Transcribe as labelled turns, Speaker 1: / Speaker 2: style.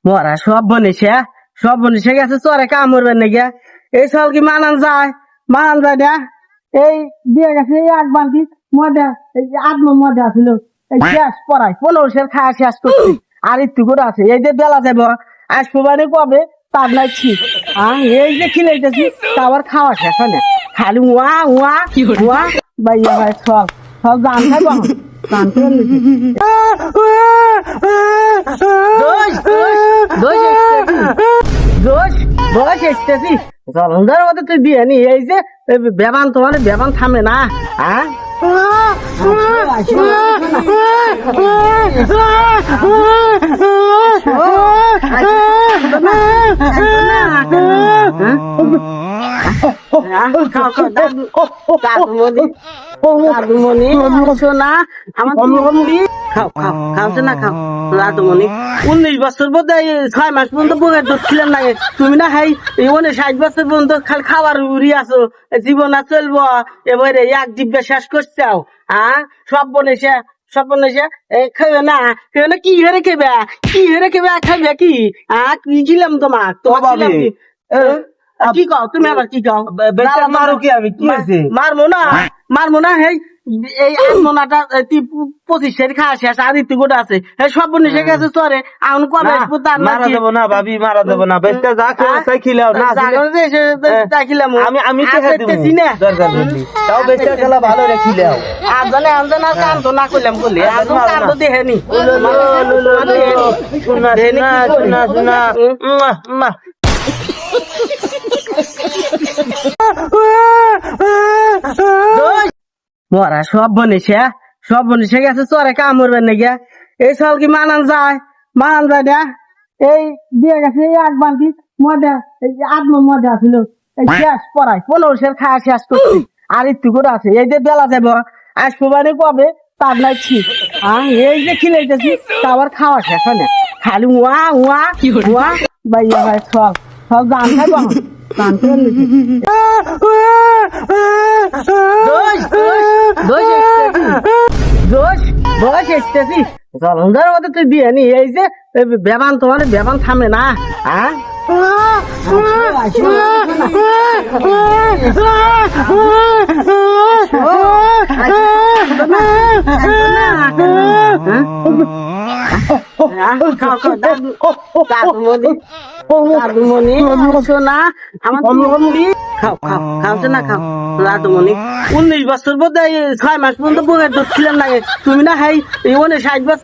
Speaker 1: মরা সব বনেছে গেছে চরে কামড়বেন নাকি এই সব কি মানান যায় না এই দিয়ে গেছে এক বালতি মজা আত্ম মজা ছিল শেষ পড়াই 15 খাওয়া শেষ করছি আর একটু করে আছে এই যে বেলা যাব আসবো মানে কবে তার নাই ঠিক এই যে খিলাইতেছি তা আবার খাওয়া শেষ হয় না খালি উয়া ভাইয়া ভাই সব গান খাইব গান বয়স এসতেছি জলন্ধার মতো তুই বিয়ে নি এই যে বেবান তোমার বেবান থামে না সোনা আমার খাওছে না খাও রাধমণি 19 বছর বোধ 6 মাস পর্যন্ত বুকের দুধ খিলাম লাগে তুমি না খাই 60 বছর পর্যন্ত খালি খাওয়ার উড়ি আছো জীবন আর চলবো এবারে এক জিব্বা শেষ করছাও সব বনেছে খাইবে না কি হেরে খেবে খাইবে কি কি ছিলাম তোমার কি কও তুমি আবার কি কও
Speaker 2: মারো কি আমি কি হয়েছে
Speaker 1: মারমো না হেই এই মোনাটা 25 খাওয়া শেষ আর ইতি গোটা আছে সব বনিসে গেছে চরে এখন কবে আসবো তার
Speaker 2: মারা দেবো না ভাবি মারা দেবো না বেশটা যা খেয়ে খিলাও না
Speaker 1: খিলাম
Speaker 2: আমি
Speaker 1: দেখতেছি না
Speaker 2: তাও বেশটা খেলা ভালো রে খিলাও
Speaker 1: আর জানে আন্দোলন কাম তো না করলাম বললি এখন কাম তো দেখেনি
Speaker 2: শোনা
Speaker 1: মরা সব বনেছে গেছে চরে কামড়বেন নাকি এই সব কি মানান যায় না এই দিয়ে গেছে এক বালতি মজা আত্ম মজা ছিল শেষ পড়াই 15 খাওয়া শেষ করছি আর একটু করে আছে এই যে বেলা যাব আসবো মানে কবে তার নাই ঠিক এই যে খিলাইতেছি তা আবার খাওয়া শেষ হয় না খালি উয়া ভাইয়া ভাই সব গান খাইব গান বয়স এসতেছি জলন্ধার মতো তুই বিয়ে নি এই যে বেবান তোমার বেবান থামে না সোনা আমার খাওছে না খাও রাধমণি 19 বছর বোধ 6 মাস পর্যন্ত বুকের দুধ খিলাম লাগে তুমি না খাই 60 বছর